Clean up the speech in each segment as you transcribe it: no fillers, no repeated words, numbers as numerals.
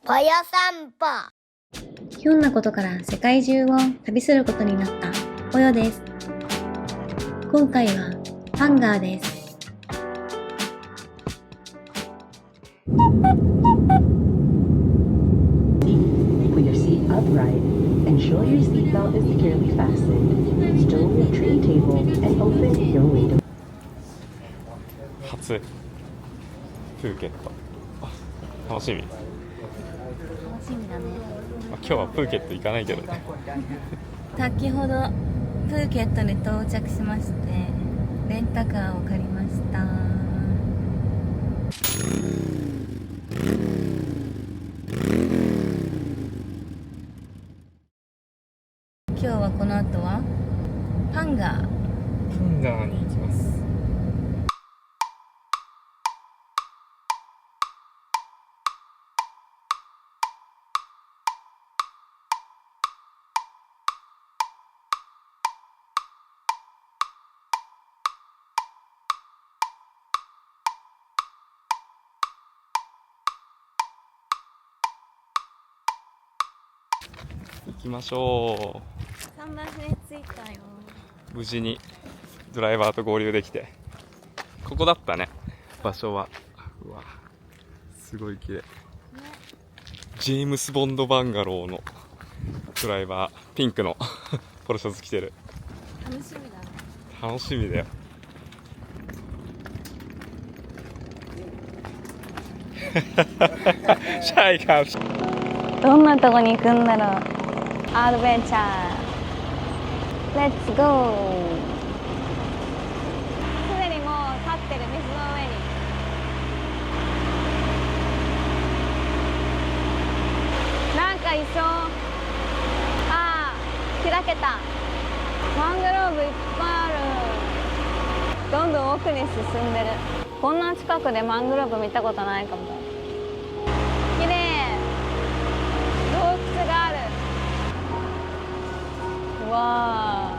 ぽよ散歩。ひょんなことから世界中を旅することになったぽよです。今回はハンガーです。With your seat upright, ensure your seatbelt is securely fastened. Stow your tray table and open your window. 初プーケット楽しみ。楽しみだね。今日はプーケット行かないけどね。先ほどプーケットに到着しまして、レンタカーを借りました。今日はこの後はハンガー。ハンガーに行きます。行きましょう。桟橋に着いたよ。無事にドライバーと合流できて、ここだったね、場所は。うわ、すごい綺麗。ジェームス・ボンド・バンガローのドライバー、ピンクのポロシャツ着てる。楽しみだね。楽しみだよ。シャイか。どんなとこに行くんだろう。アドベンチャー。レッツゴー。すでにもう立ってる水の上に。なんかいそう。ああ、開けた。マングローブいっぱいある。どんどん奥に進んでる。こんな近くでマングローブ見たことないかも。綺麗。洞窟がある。うわ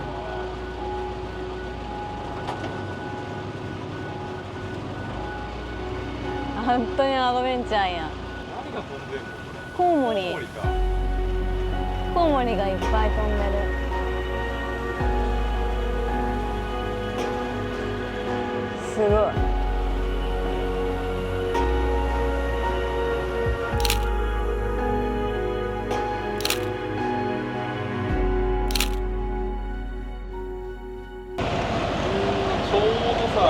ー、本当にアドベンチャーや。何が飛んでるの？コウモリ。コウモリがいっぱい飛んでる。すごい。ちょうどさ、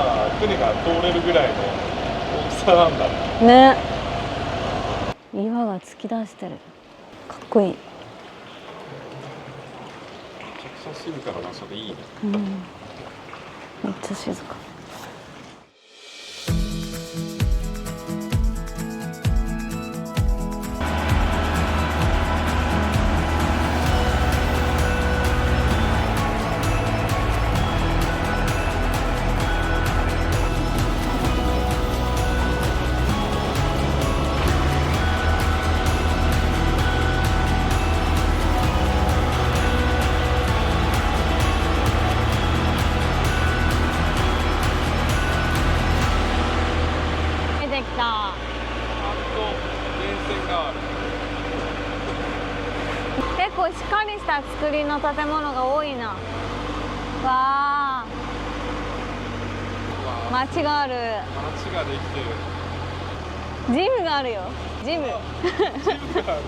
船が通れるぐらいの大きさなんだね。岩が突き出してる。かっこいい。めちゃくちゃ静かな場所でいいね。うん。めっちゃ静か。出てきた。ちゃんと電線がある。結構しっかりした作りの建物が多いな。わあ、街がある。街ができてる。ジムがあるよ。ジム。ジムがある。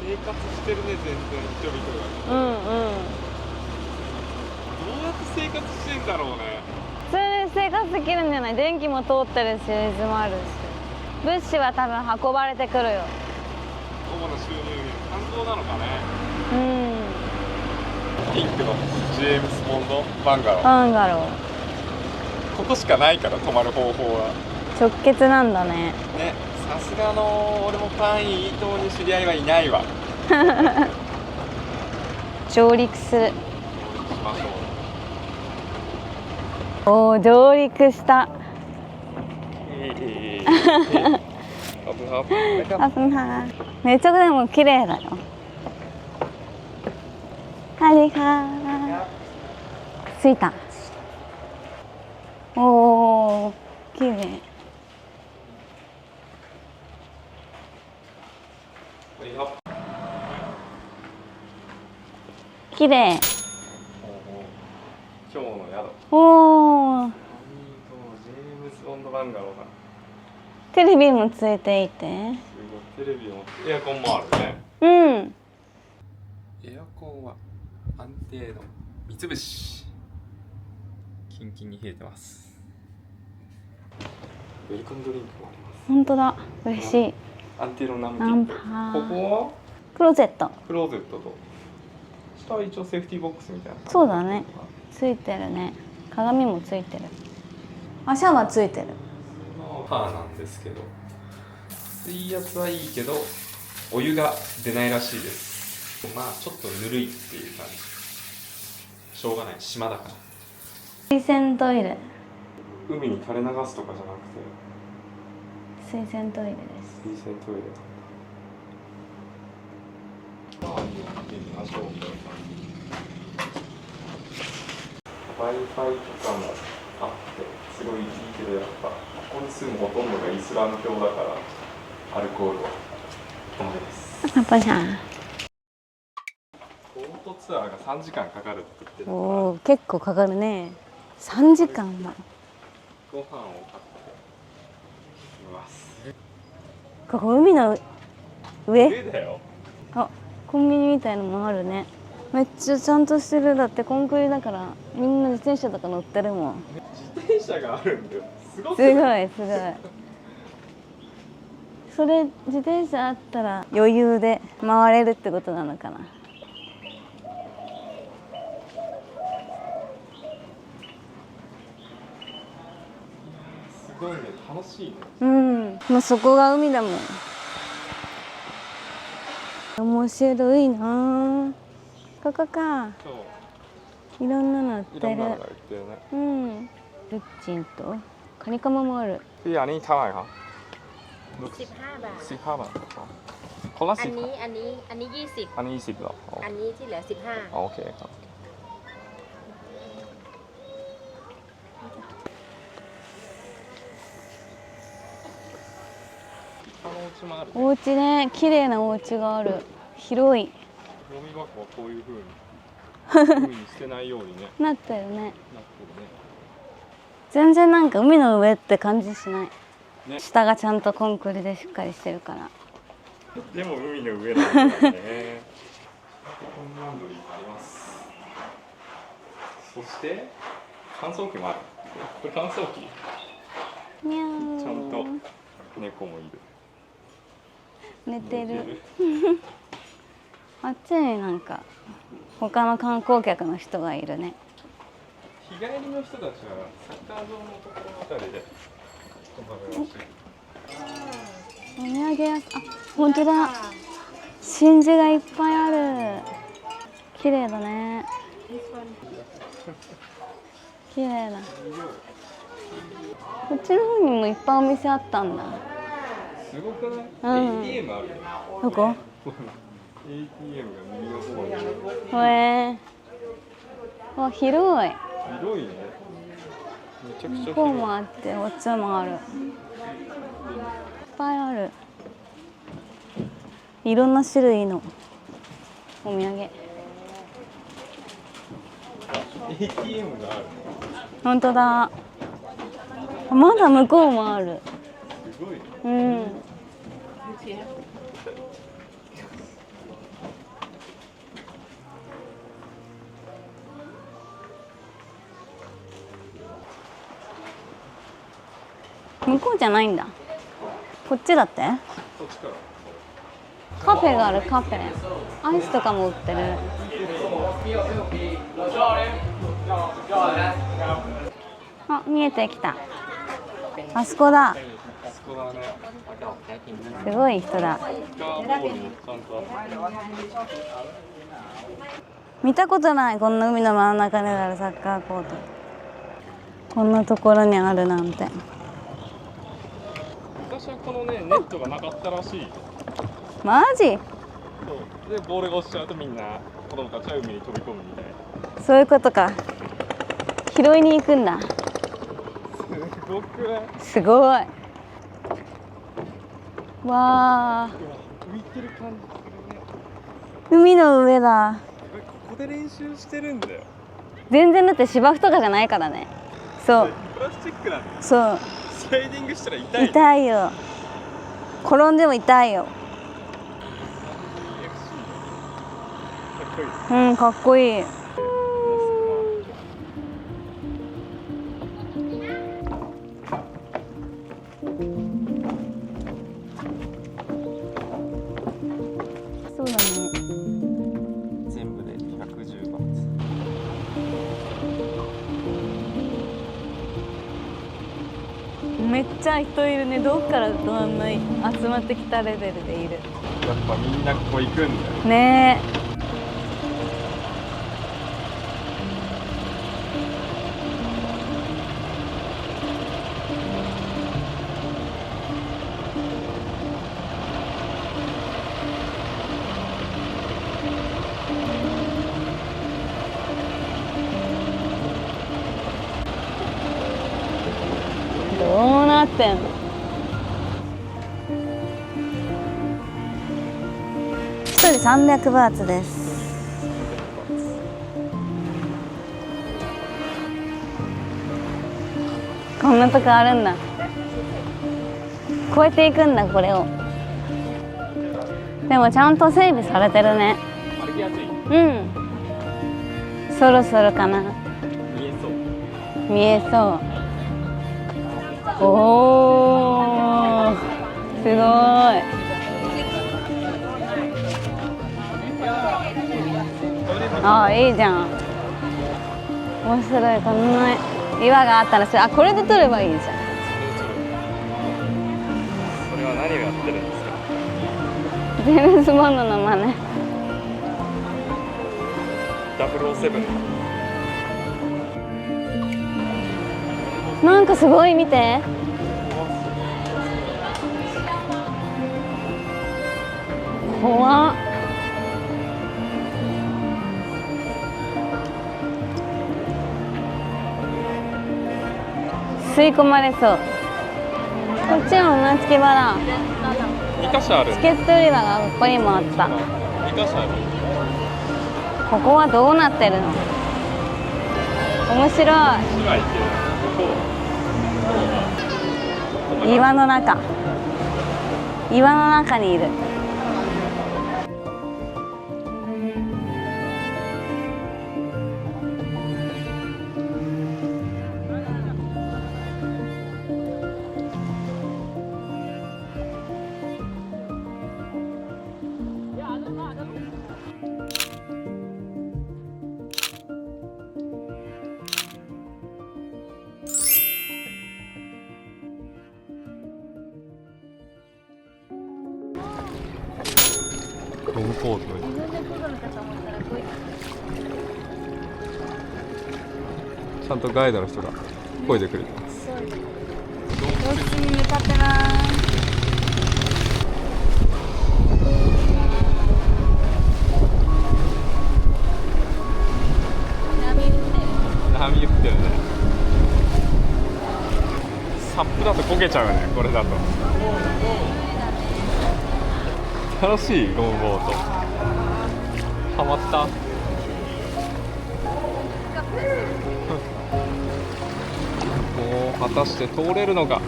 生活してるね、全然人々が。うんうん。どうやって生活してんだろうね。普通に生活できるんじゃない？電気も通ってるし、水もあるし。物資は多分運ばれてくるよ。主な収入源、観光なのかね。うん。ピンクのジェームス・ボンド・バンガロー。バンガロー。ここしかないから泊まる方法は。直結なんだね。ね、さすがの俺もパンイー島に知り合いはいないわ。上陸する。しましょう。おお、上陸した。あぶな。めっちゃでも綺麗だよ。ありが着いた。おお、綺麗。綺麗。今日の宿。おお。ジェームズボンドバンガローだ。テレビもついていて。すごい、テレビもエアコンもあるね。うん。エアコンは安定の三菱。キンキンに冷えてます。ウェルカムドリンクもあります。本当だ。嬉しい。安定のナムキナンンと。パここはクローゼット。クローゼットと。下は一応セーフティーボックスみたいな。そうだね。ついてるね。鏡もついてる。あ、シャワーついてる。パーなんですけど、水圧はいいけどお湯が出ないらしいです。まあちょっとぬるいっていう感じ。しょうがない、島だから。水洗トイレ。海に垂れ流すとかじゃなくて水洗トイレです。水洗トイレ。まあ見てみましょう。Wi-Fi とかもあってすごいいいけど、やっぱここに住むほとんどがイスラム教だからアルコールはダメです。パパちゃん。ボートツアーが3時間かかるって言ってたから、おお、結構かかるね。3時間も。ご飯を買っています。ここ海の上？上だよ。あ、コンビニみたいのもあるね。めっちゃちゃんとしてる。だってコンクリだからみんな自転車とか乗ってるもん。自転車があるんだよ。すごい。すごいすごい。それ自転車あったら余裕で回れるってことなのかな。すごいね、楽しいね。うん、もうそこが海だもん。面白いなあ。ここか。そう。いろんなの売ってる。いろんなのが売ってるね。うん。ルッチンとカニカマもある。พี่อันนี้เท่าไหร่ครับ15 บาท 15 บาทคนละ อัน 10 นี้20อันนี้20เหรออ๋อ อันนี้ที่เหลือ15 อ๋อโอเคครับお家ね、綺麗なお家がある。広い。ゴミ箱はこういう風に海に捨てないようにねなってるね。なってるね。全然なんか海の上って感じしない。ね、下がちゃんとコンクリでしっかりしてるから。でも海の上なんだよね。コンランドリーがあります。そして乾燥機もある。これ乾燥機。にゃー。ちゃんと猫もいる。寝てる。あっちになんか他の観光客の人がいるね。日帰りの人たちはサッカー場のところあたりで泊まるらしい。お土産屋さん、あ、本当だ。真珠がいっぱいある。綺麗だね。綺麗だ。こっちの方にもいっぱいお店あったんだ。すごくない？ ATM あるよ。どこ？ ATM が右の方に。わ、広い。広いね。めちゃくちゃ広い。向こうもあってこっちもある。いっぱいある。いろんな種類のお土産。 ATM がある。本当だ。まだ向こうもある。すごいね。うん。向こうじゃないんだ。こっちだって。こっちから。カフェがある。カフェ。アイスとかも売ってる。あ、見えてきた。あそこだ。あそこだね。すごい人だ。サッカーボールもちゃんとある。見たことない。こんな海の真ん中にあるサッカーコート。こんなところにあるなんて。昔はこのね、ネットがなかったらしい。マジ？そうで、ボールが落ちちゃうとみんな子供たちは海に飛び込むみたいな。そういうことか。拾いに行くんだ。すごくない？すごい。わあ。浮いてる感じするね。海の上だ。ここで練習してるんだよ。全然だって芝生とかじゃないからね。そうプラスチックなんだよ。そう、スライディングしたら痛い。痛いよ。転んでも痛いよ。うん、かっこいい。そうだね。全部で110バーツ。めっちゃ人いるね。どっからどんな集まってきたレベルでいる。やっぱみんなここ行くんだよ。ねえ。どうなってんの。1人300バーツです。こんなとこあるんだ。こうやって行くんだ、これを。でもちゃんと整備されてるね。歩きやすい。うん、そろそろかな。見えそう。見えそう。おー、すごい。ああ、いいじゃん。面白い。こんな岩があったらあ、これで撮ればいいじゃん。それは何をやってるんですか。ジェームズ・ボンドの真似。007。なんかすごい、見て。怖っ。吸い込まれそう。こっちも船着き場だ。2箇所ある。チケット売り場がここにもあった。2箇所ある。ここはどうなってるの。面白い。岩の中。岩の中にいる。ロングコート。ちゃんとガイドの人が声でくれてます。洞窟に向かってます。波打ってるね。サップだと焦げちゃうね、これだと。楽しい、ロングボート。ハマった。果たして通れるのか。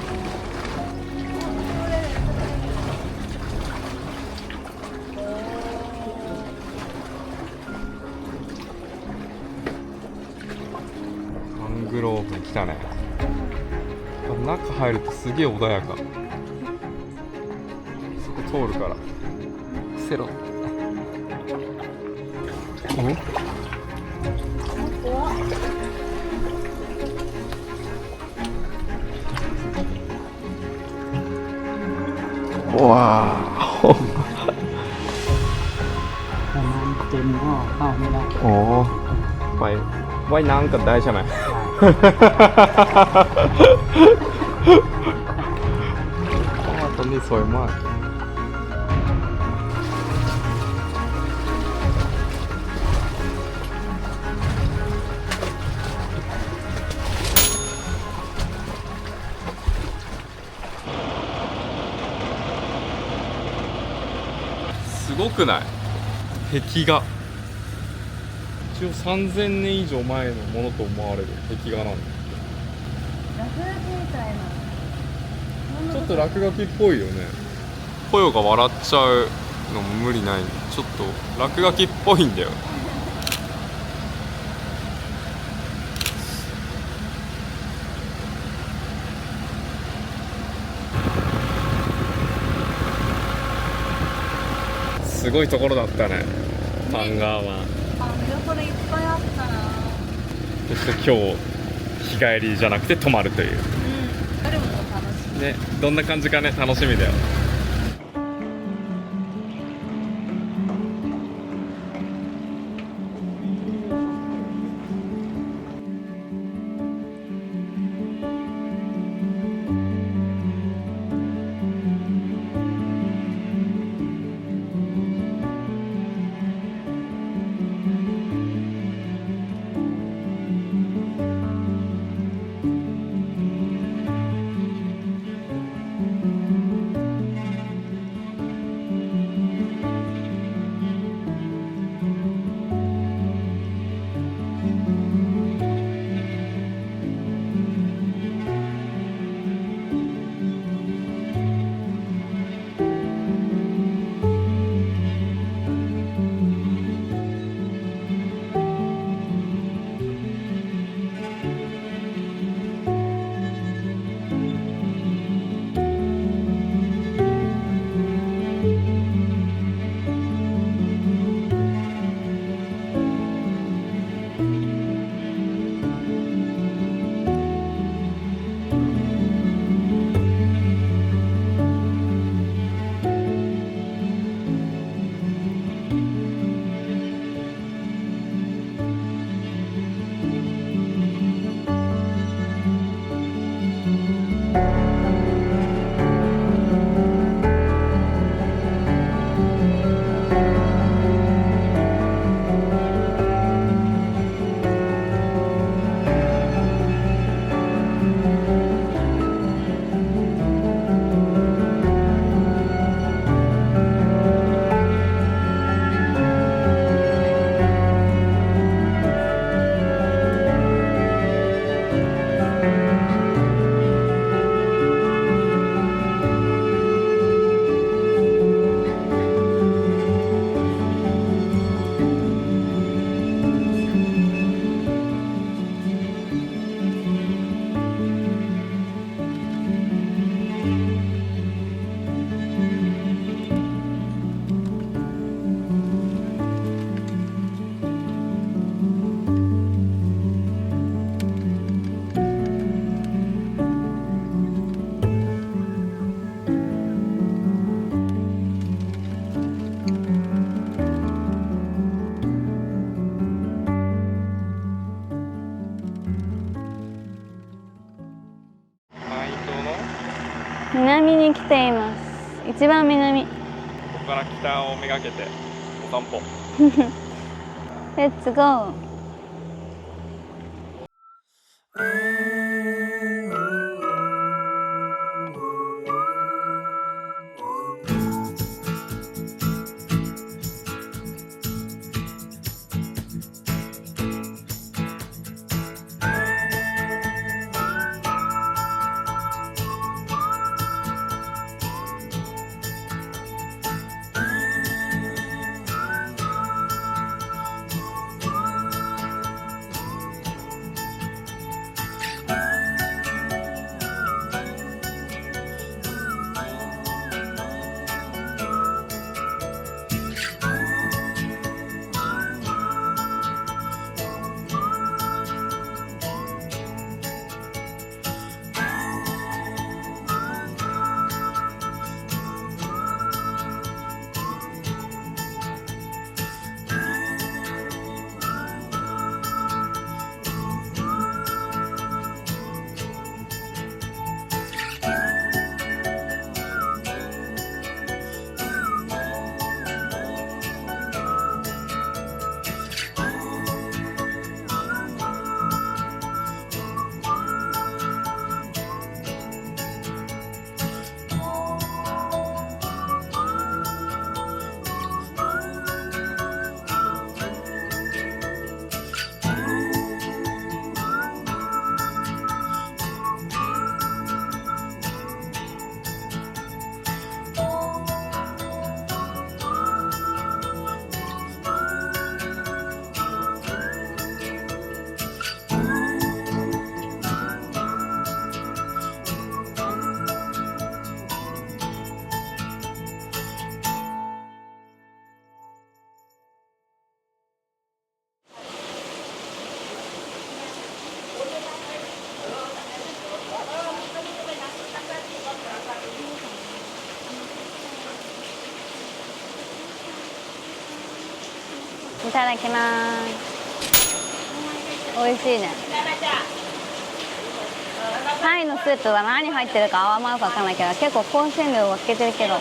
マングローブに来たね。中入るとすげえ穏やか。そこ通るからセロ。ว้าวประมาณเต็มก็เข้าไม่ได้ โอ้ไปว่ายน้ำกันได้ใช่ไหม ตอนนี้สวยมากすごくない？壁画。一応3000年以上前のものと思われる壁画なんだ。落書きみたいな。ちょっと落書きっぽいよね。ポヨが笑っちゃうのも無理ない。ちょっと落書きっぽいんだよ。すごいところだったね、パンガーワン。見どころいっぱいあったな。そして今日日帰りじゃなくて泊まるという、どれも楽しい。ね、どんな感じかね、楽しみだよ。南に来ています。一番南。ここから北をめがけてお散歩。レッツゴー。いただきます。美味しいね。タイのスープは何入ってるかあんまよくわかんないけど、結構香辛料をつけてるけど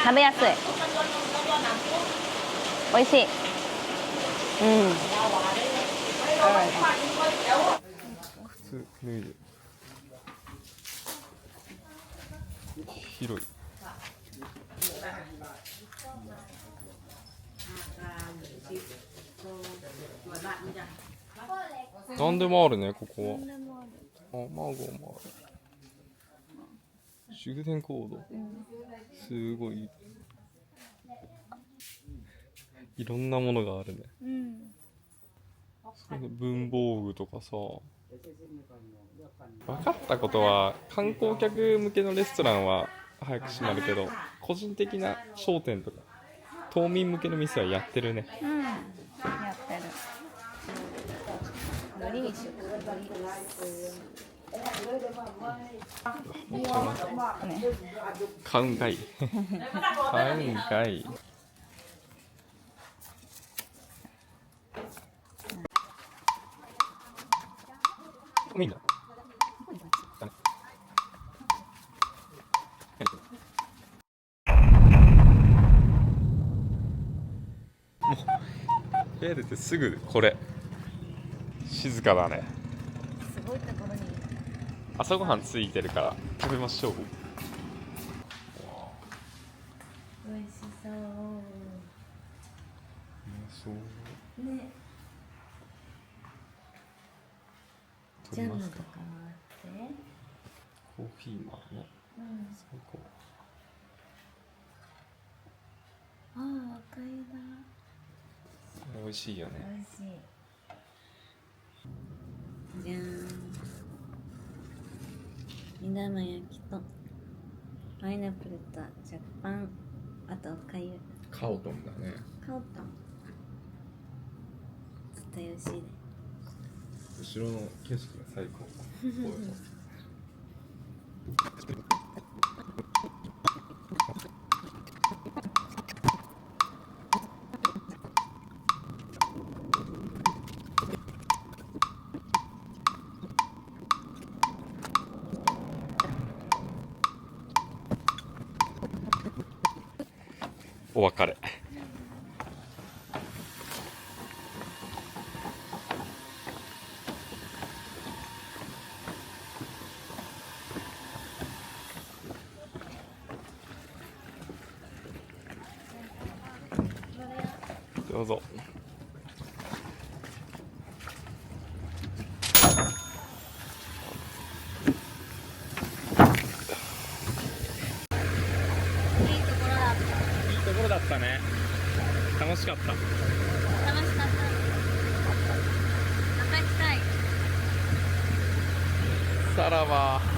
食べやすい。美味しい。うん。普通脱いで広い。何でもあるね、ここは。卵もある。充電コード、すごいいろんなものがあるね。文房具とかさ。分かったことは観光客向けのレストランは早く閉まるけど、個人的な商店とか島民向けの店はやってるね。やってる。海苔にしよう。もう買うんかい買うんかい。いいんだ。もう部屋出てすぐこれ静かだね。すごいところに。朝ごはんついてるから食べましょう。美味しそう。そうね。ジャムとかもあって。コーヒーもあるね。最高。ああ、赤いだ。美味しいよね。美味しい。じゃーん。目玉焼きとパイナップルと食パン、あとおかゆ。カオトンだね。カオタン。絶対美味しいね。後ろの景色が最高。お別れ。どうぞ。いいところだったね。楽しかった。楽しかった。また行きたい。さらば。